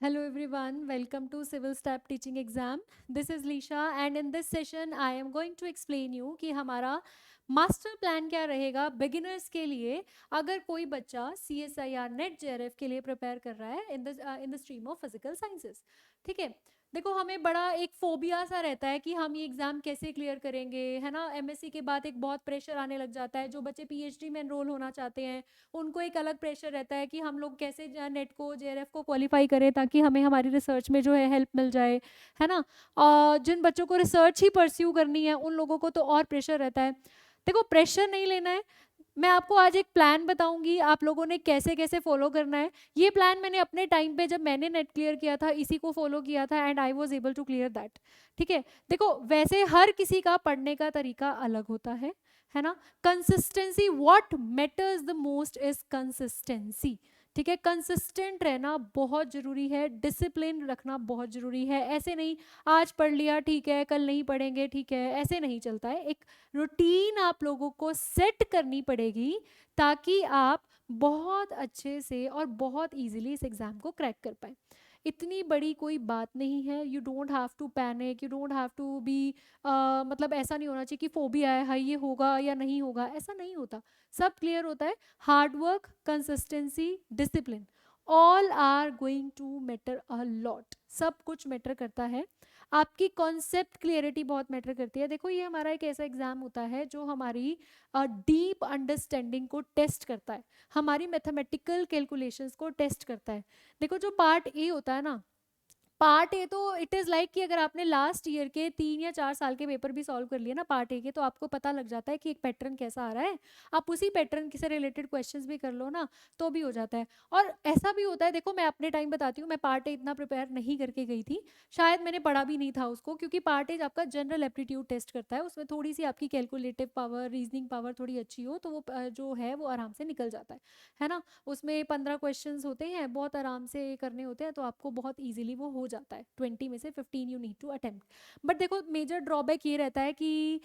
Hello everyone, welcome to Civil Staff Teaching Exam. This is Lisha and in this session I am going to explain you कि हमारा master plan क्या रहेगा beginners के लिए अगर कोई बच्चा CSIR नेट JRF के लिए प्रिपेयर कर रहा है in the stream of physical sciences. ठीक है, देखो हमें बड़ा एक फोबिया सा रहता है कि हम ये एग्जाम कैसे क्लियर करेंगे, है ना। एमएससी के बाद एक बहुत प्रेशर आने लग जाता है। जो बच्चे पीएचडी में एनरोल होना चाहते हैं उनको एक अलग प्रेशर रहता है कि हम लोग कैसे नेट को जेआरएफ को क्वालिफाई करें ताकि हमें हमारी रिसर्च में जो है हेल्प मिल जाए, है ना। जिन बच्चों को रिसर्च ही परस्यू करनी है उन लोगों को तो और प्रेशर रहता है। देखो प्रेशर नहीं लेना है, मैं आपको आज एक प्लान बताऊंगी आप लोगों ने कैसे कैसे फॉलो करना है। ये प्लान मैंने अपने टाइम पे जब मैंने नेट क्लियर किया था इसी को फॉलो किया था and I was able to clear that. ठीक है, देखो वैसे हर किसी का पढ़ने का तरीका अलग होता है ना। Consistency, what matters the most is consistency. ठीक है, कंसिस्टेंट रहना बहुत जरूरी है, डिसिप्लिन रखना बहुत जरूरी है। ऐसे नहीं आज पढ़ लिया ठीक है कल नहीं पढ़ेंगे ठीक है, ऐसे नहीं चलता है। एक रूटीन आप लोगों को सेट करनी पड़ेगी ताकि आप बहुत अच्छे से और बहुत इजीली इस एग्जाम को क्रैक कर पाए। इतनी बड़ी कोई बात नहीं है, you don't have to panic, you don't have to be मतलब ऐसा नहीं होना चाहिए कि फोबिया है हाई ये होगा या नहीं होगा, ऐसा नहीं होता। सब क्लियर होता है। Hard work, consistency, discipline, all are going to matter a lot. सब कुछ मैटर करता है। आपकी कॉन्सेप्ट क्लियरिटी बहुत मैटर करती है। देखो ये हमारा एक ऐसा एग्जाम होता है जो हमारी डीप अंडरस्टैंडिंग को टेस्ट करता है, हमारी मैथमेटिकल कैलकुलेशंस को टेस्ट करता है। देखो जो पार्ट ए होता है ना, पार्ट ए तो इट इज़ लाइक कि अगर आपने लास्ट ईयर के 3 या 4 साल के पेपर भी सॉल्व कर लिए ना पार्ट ए के, तो आपको पता लग जाता है कि एक पैटर्न कैसा आ रहा है। आप उसी पैटर्न से रिलेटेड क्वेश्चंस भी कर लो ना तो भी हो जाता है। और ऐसा भी होता है, देखो मैं अपने टाइम बताती हूँ, मैं पार्ट ए इतना प्रिपेयर नहीं करके गई थी, शायद मैंने पढ़ा भी नहीं था उसको, क्योंकि पार्ट ए आपका जनरल एप्टीट्यूड टेस्ट करता है। उसमें थोड़ी सी आपकी कैलकुलेटिव पावर, रीजनिंग पावर थोड़ी अच्छी हो तो वो जो है वो आराम से निकल जाता है ना। उसमें 15 क्वेश्चंस होते हैं, बहुत आराम से करने होते हैं, तो आपको बहुत ईजिली वो हो जाता है। 20 में से 15 you need to attempt. But देखो मेजर ड्रॉबैक ये रहता है कि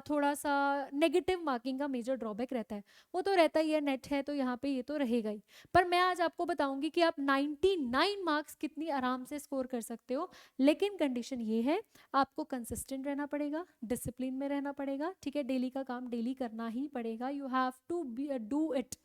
थोड़ा सा नेगेटिव मार्किंग का मेजर ड्रॉबैक रहता है। वो तो रहता ही है, नेट है तो यहाँ पे ये तो रहेगा ही। पर मैं आज आपको बताऊंगी कि आप 99 मार्क्स कितनी आराम से स्कोर कर सकते हो। लेकिन कंडीशन ये है, आपको कंसिस्टेंट रहना पड़ेगा, डिसिप्लिन में रहना पड़ेगा। ठीक है, डेली का काम डेली करना ही पड़ेगा। You have to do it.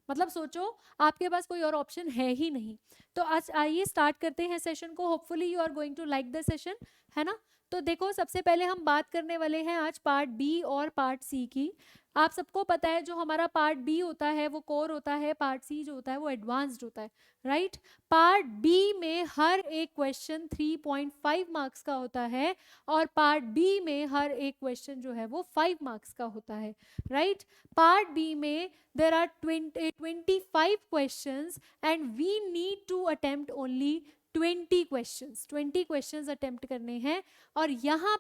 मतलब सोचो आपके पास कोई और ऑप्शन है ही नहीं। तो आज आइए स्टार्ट करते हैं सेशन को। Hopefully you are going to like the session, है ना। तो देखो सबसे पहले हम बात करने वाले हैं आज पार्ट बी और पार्ट सी की। आप सबको पता है जो हमारा पार्ट बी होता है वो कोर होता है, पार्ट सी जो होता है वो एडवांस्ड होता है, राइट। पार्ट बी में हर एक क्वेश्चन 3.5 मार्क्स का होता है और पार्ट बी में हर एक क्वेश्चन जो है वो 5 मार्क्स का होता है, राइट। पार्ट बी में there are 25 questions and we need to attempt only 20 questions। 20 questions attempt करने हैं। और यहाँ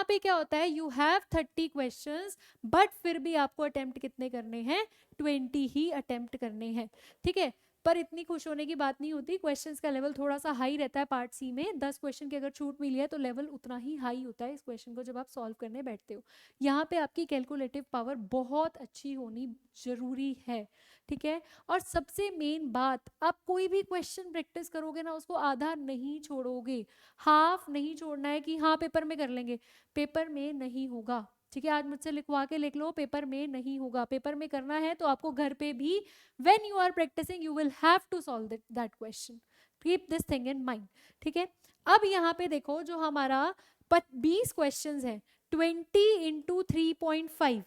पे क्या होता है, यू हैव 30 क्वेश्चंस बट फिर भी आपको अटेम्प्ट कितने करने हैं, 20 ही अटेम्प्ट करने हैं। ठीक है, पर इतनी खुश होने की बात नहीं होती, क्वेश्चंस का लेवल थोड़ा सा हाई रहता है पार्ट सी में। 10 क्वेश्चन की अगर छूट मिली है तो लेवल उतना ही हाई होता है इस क्वेश्चन को जब आप सॉल्व करने बैठते हो। यहाँ पे आपकी कैलकुलेटिव पावर बहुत अच्छी होनी जरूरी है। ठीक है, और सबसे मेन बात, आप कोई भी क्वेश्चन प्रैक्टिस करोगे ना उसको आधा नहीं छोड़ोगे, हाफ नहीं छोड़ना है कि हाँ पेपर में कर लेंगे। पेपर में नहीं होगा। ठीक है, आज मुझसे लिखवा के लिख लो, पेपर में नहीं होगा। पेपर में करना है तो आपको घर पे भी when you are practising you will have to solve that question. Keep this thing in mind. ठीक है, अब यहाँ पे देखो जो हमारा 20 क्वेश्चन है, 20 × 3.5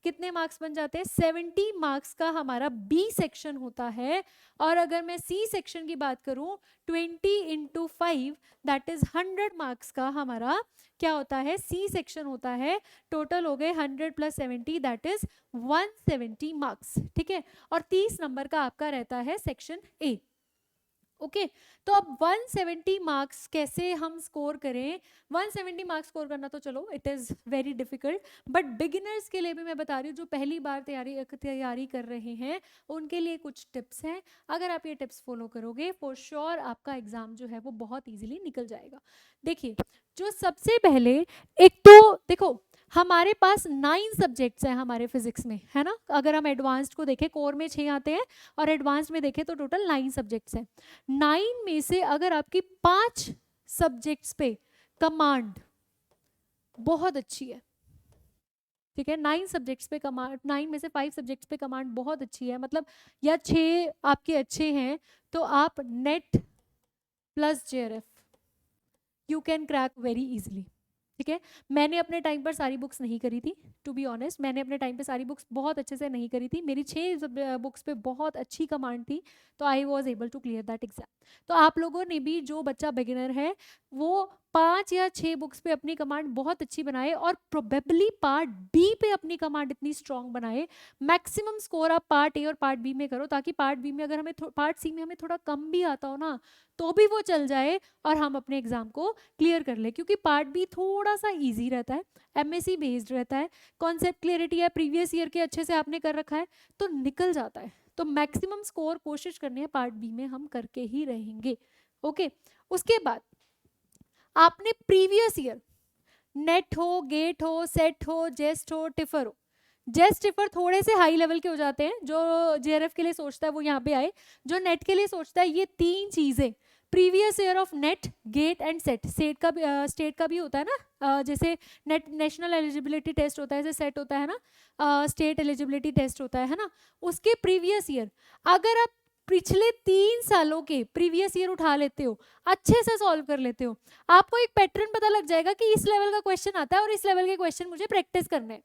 कितने मार्क्स बन जाते हैं, 70 मार्क्स का हमारा बी सेक्शन होता है। और अगर मैं सी सेक्शन की बात करूं, 20 × 5 दैट इज 100 मार्क्स का हमारा क्या होता है, सी सेक्शन होता है। टोटल हो गए 100 + 70 दैट इज 170 मार्क्स। ठीक है, और 30 नंबर का आपका रहता है सेक्शन ए। ओके, तो अब 170 मार्क्स कैसे हम स्कोर करें। 170 मार्क्स स्कोर करना तो चलो it is very difficult, but beginners के लिए भी मैं बता रही हूँ जो पहली बार तैयारी कर रहे हैं उनके लिए कुछ टिप्स हैं। अगर आप ये टिप्स फॉलो करोगे फॉर श्योर आपका एग्जाम जो है वो बहुत ईजिली निकल जाएगा। देखिए जो सबसे पहले, एक तो देखो हमारे पास 9 सब्जेक्ट्स हैं हमारे फिजिक्स में, है ना। अगर हम एडवांस्ड को देखें, कोर में 6 आते हैं और एडवांस्ड में देखें तो टोटल 9 सब्जेक्ट्स हैं। 9 में से अगर आपकी 5 सब्जेक्ट्स पे कमांड बहुत अच्छी है, ठीक है, 9 सब्जेक्ट्स पे कमांड, 9 में से 5 सब्जेक्ट्स पे कमांड बहुत अच्छी है, मतलब या 6 आपके अच्छे हैं, तो आप net plus JRF you can crack very easily, ठीक है। मैंने अपने टाइम पर सारी बुक्स नहीं करी थी, टू बी ऑनेस्ट, मैंने अपने टाइम पे सारी बुक्स बहुत अच्छे से नहीं करी थी, मेरी 6 बुक्स पे बहुत अच्छी कमांड थी, तो I was able to clear that exam. तो आप लोगों ने भी, जो बच्चा बिगिनर है वो 5 या 6 बुक्स पे अपनी कमांड बहुत अच्छी बनाए और प्रोबेबली पार्ट बी पे अपनी कमांड इतनी स्ट्रांग बनाए। मैक्सिमम स्कोर आप पार्ट ए और पार्ट बी में करो, ताकि पार्ट बी में अगर हमें पार्ट सी में हमें थोड़ा कम भी आता हो ना, तो भी वो चल जाए और हम अपने एग्जाम को क्लियर कर ले, क्योंकि पार्ट बी थोड़ा सा इजी रहता है, एमएससी बेस्ड रहता है, कॉन्सेप्ट क्लियरिटी है, प्रीवियस ईयर के अच्छे से आपने कर रखा है, तो निकल जाता है। तो मैक्सिमम स्कोर कोशिश करनी है पार्ट बी में, हम करके ही रहेंगे। ओके, उसके बाद आपने प्रीवियस ईयर नेट हो, गेट हो, सेट हो, जेस्ट हो, टिफर हो, जेस्ट टिफर थोड़े से हाई लेवल के हो जाते हैं, जो जेआरएफ के लिए सोचता है वो यहाँ पे आए, जो नेट के लिए सोचता है ये 3 चीजें, previous year of NET, GATE and SET, state का भी होता है ना, जैसे नेट नेशनल एलिजिबिलिटी टेस्ट होता है, जैसे सेट होता है ना, स्टेट एलिजिबिलिटी टेस्ट होता है ना, उसके प्रीवियस ईयर अगर आप पिछले 3 सालों के प्रीवियस ईयर उठा लेते हो, अच्छे से सॉल्व कर लेते हो, आपको एक पैटर्न पता लग जाएगा कि इस लेवल का क्वेश्चन आता है और इस लेवल के क्वेश्चन मुझे प्रैक्टिस करने हैं।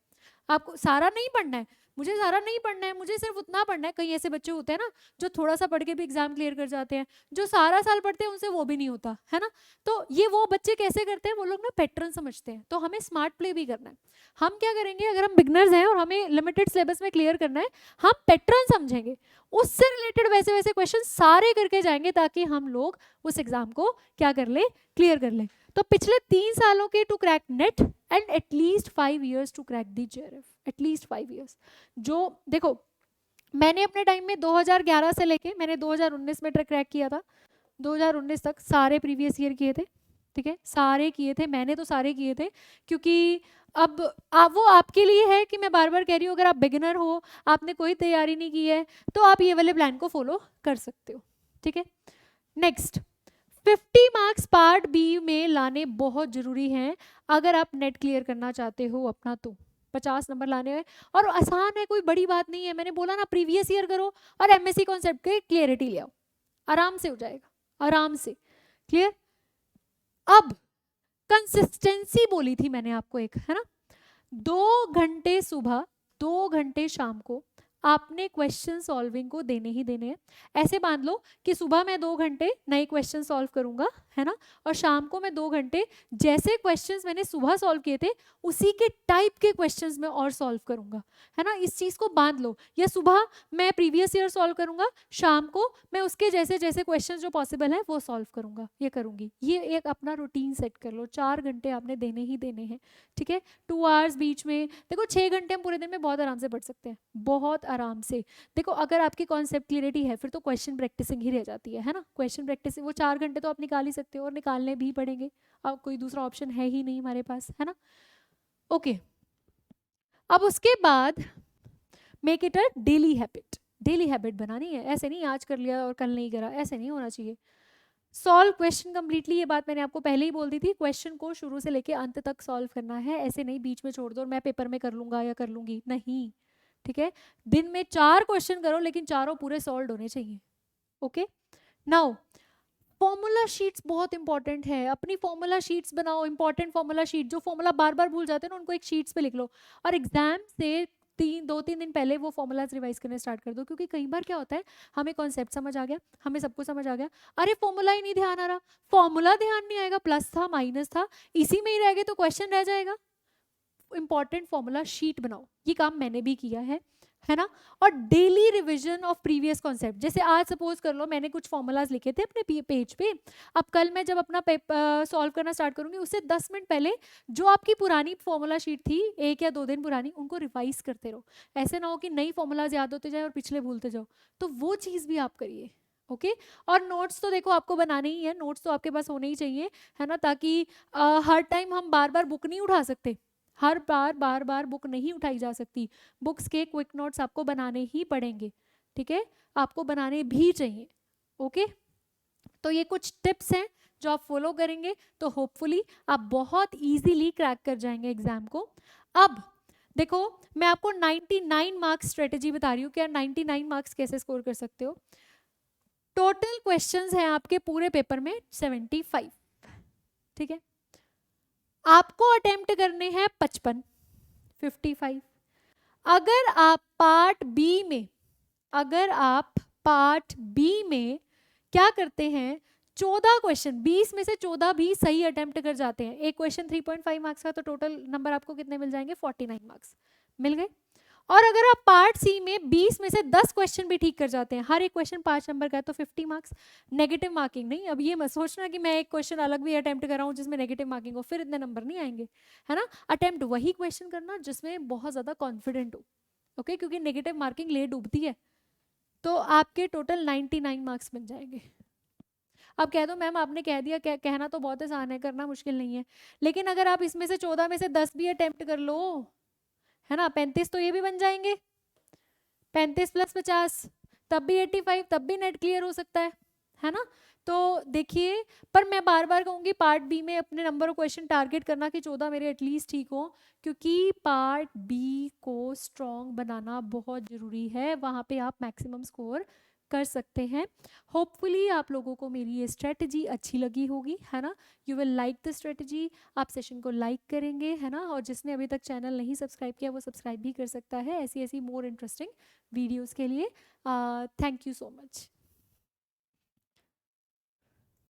आपको सारा नहीं पढ़ना है, मुझे सारा नहीं पढ़ना है, मुझे सिर्फ उतना पढ़ना है। कई ऐसे बच्चे होते हैं ना जो थोड़ा सा पढ़ के भी एग्जाम क्लियर कर जाते हैं, जो सारा साल पढ़ते हैं उनसे वो भी नहीं होता है ना। तो ये वो बच्चे कैसे करते हैं, वो लोग ना पैटर्न समझते हैं। तो हमें स्मार्ट प्ले भी करना है। हम क्या करेंगे, अगर हम बिगनर्स हैं और हमें लिमिटेड सिलेबस में क्लियर करना है, हम पैटर्न समझेंगे, उससे रिलेटेड वैसे वैसे क्वेश्चन सारे करके जाएंगे, ताकि हम लोग उस एग्जाम को क्या कर ले, क्लियर कर ले। तो पिछले 3 सालों के to crack NET and at least 5 years to crack the JRF, at least 5 years। जो देखो मैंने अपने टाइम में 2011 से लेके मैंने 2019 में क्रैक किया था, 2019 तक सारे प्रीवियस ईयर किए थे, ठीक है, सारे किए थे मैंने, तो सारे किए थे। क्योंकि अब वो आपके लिए है कि मैं बार बार कह रही हूँ, अगर आप बिगिनर हो, आपने कोई तैयारी नहीं की है, तो आप ये वाले प्लान को फॉलो कर सकते हो, ठीक है। नेक्स्ट, 50 मार्क्स पार्ट बी में लाने बहुत जरूरी हैं अगर आप नेट क्लियर करना चाहते हो अपना, तो 50 नंबर लाने हैं, और आसान है, कोई बड़ी बात नहीं है। मैंने बोला ना, प्रीवियस ईयर करो और एमएससी कॉन्सेप्ट के क्लियरिटी ले आओ, आराम से हो जाएगा, आराम से क्लियर। अब कंसिस्टेंसी बोली थी मैंने आपको एक, है ना, 2 घंटे सुबह 2 घंटे शाम को आपने क्वेश्चन सॉल्विंग को देने ही देने हैं। ऐसे मान लो कि सुबह मैं 2 घंटे नए क्वेश्चन सॉल्व करूंगा, है ना, और शाम को मैं 2 घंटे जैसे क्वेश्चंस मैंने सुबह सॉल्व किए थे उसी के टाइप के क्वेश्चंस में और सॉल्व करूंगा, है ना। इस चीज को बांध लो, या सुबह मैं प्रीवियस ईयर सॉल्व करूंगा, शाम को मैं उसके जैसे जैसे क्वेश्चन जो पॉसिबल है वो सॉल्व करूंगा, ये करूंगी। ये एक अपना रूटीन सेट कर लो, 4 घंटे आपने देने ही देने हैं, ठीक है। 2 आवर्स बीच में, देखो 6 घंटे हम पूरे दिन में बहुत आराम से पढ़ सकते हैं, बहुत आराम से। देखो अगर आपकी कॉन्सेप्ट क्लियरिटी है, फिर तो क्वेश्चन प्रैक्टिसिंग ही रह जाती है ना, क्वेश्चन प्रैक्टिसिंग, वो 4 घंटे तो आप निकाल ही सकते हो, और निकालने भी पड़ेंगे, अब कोई दूसरा ऑप्शन है ही नहीं हमारे पास, है ना। ओके, अब उसके बाद make it a daily habit, daily habit बनानी है, ऐसे नहीं आज कर लिया और कल नहीं करा, ऐसे नहीं होना चाहिए। सॉल्व क्वेश्चन कंप्लीटली, ये बात मैंने आपको पहले ही बोल दी थी, क्वेश्चन को शुरू से लेके अंत तक सॉल्व करना है, ऐसे नहीं बीच में छोड़ दो और मैं पेपर में कर लूंगा या कर लूंगी, नहीं, ठीक है। दिन में 4 क्वेश्चन करो, लेकिन चारों पूरे सॉल्व होने चाहिए। ओके, नाउ फॉर्मूला शीट्स बहुत इंपॉर्टेंट है, अपनी फॉर्मूला शीट्स बनाओ, इंपॉर्टेंट फॉर्मूला शीट, जो फॉर्मूला बार बार भूल जाते हैं ना उनको एक शीट्स पे लिख लो, और एग्जाम से 2-3 दिन पहले वो फॉर्मूलाज रिवाइज करने स्टार्ट कर दो। क्योंकि कई बार क्या होता है, हमें कॉन्सेप्ट समझ आ गया, हमें सब कुछ समझ आ गया, अरे फॉर्मूला ही नहीं ध्यान आ रहा, फॉर्मूला ध्यान नहीं आएगा, प्लस था माइनस था इसी में ही रह गए तो क्वेश्चन रह जाएगा। इंपॉर्टेंट फॉर्मूला शीट बनाओ, ये काम मैंने भी किया है ना। और daily revision of previous concept, जैसे आज सपोज कर लो मैंने कुछ फॉर्मूलाज लिखे थे अपने पेज पे, अब कल मैं जब अपना सॉल्व करना स्टार्ट करूंगी उससे 10 मिनट पहले जो आपकी पुरानी फॉर्मूला शीट थी 1 या 2 दिन पुरानी, उनको रिवाइज करते रहो। ऐसे ना हो कि नई फॉर्मूलाज याद होते जाए और पिछले भूलते जाओ, तो वो चीज़ भी आप करिए। ओके और नोट्स तो देखो आपको बनाने ही है, नोट्स तो आपके पास होने ही चाहिए, है ना, ताकि हर टाइम हम बार बार बुक नहीं उठा सकते, हर बार बुक नहीं उठाई जा सकती, बुक्स के क्विक नोट्स आपको बनाने ही पड़ेंगे, ठीक है, आपको बनाने भी चाहिए। ओके तो ये कुछ टिप्स हैं जो आप फॉलो करेंगे तो होपफुली आप बहुत इजीली क्रैक कर जाएंगे एग्जाम को। अब देखो मैं आपको 99 मार्क्स स्ट्रेटेजी बता रही हूँ कि 99 मार्क्स कैसे स्कोर कर सकते हो। टोटल क्वेश्चंस हैं आपके पूरे पेपर में 75, ठीक है, आपको अटेम्प्ट करने हैं 55। अगर आप पार्ट बी में, अगर आप पार्ट बी में क्या करते हैं, 14 क्वेश्चन, 20 में से 14 भी सही अटेम्प्ट कर जाते हैं, एक क्वेश्चन 3.5 मार्क्स का, तो टोटल नंबर आपको कितने मिल जाएंगे, 49 मार्क्स मिल गए। और अगर आप पार्ट सी में 20 में से 10 क्वेश्चन भी ठीक कर जाते हैं, हर एक क्वेश्चन 5 नंबर का है, तो 50 मार्क्स। नेगेटिव मार्किंग नहीं, अब ये मत सोचना कि मैं एक क्वेश्चन अलग भी अटेम्प्ट कर रहा हूँ जिसमें नेगेटिव मार्किंग हो, फिर इतने नंबर नहीं आएंगे, है ना। अटेम्प्ट वही क्वेश्चन करना जिसमें बहुत ज्यादा कॉन्फिडेंट हो, ओके क्योंकि नेगेटिव मार्किंग ले डूबती है। तो आपके टोटल 99 मार्क्स बन जाएंगे। अब कह दो मैम आपने कह दिया, कहना तो बहुत आसान है, करना मुश्किल नहीं है, लेकिन अगर आप इसमें से 14 में से 10 भी अटेम्प्ट कर लो, है ना, 35 तो ये भी बन जाएंगे, 35 + 50 तब भी 85, तब भी नेट क्लियर हो सकता है ना। तो देखिए, पर मैं बार बार कहूंगी पार्ट बी में अपने नंबर ऑफ क्वेश्चन टारगेट करना कि 14 मेरे एटलीस्ट ठीक हो, क्योंकि पार्ट बी को स्ट्रॉन्ग बनाना बहुत जरूरी है, वहां पे आप मैक्सिमम स्कोर कर सकते हैं। होपफुली आप लोगों को मेरी ये स्ट्रेटजी अच्छी लगी होगी, है ना, you will like the strategy, आप सेशन को लाइक करेंगे, है ना, और जिसने अभी तक चैनल नहीं सब्सक्राइब किया वो सब्सक्राइब भी कर सकता है ऐसी ऐसी मोर इंटरेस्टिंग वीडियोस के लिए। Thank you so much.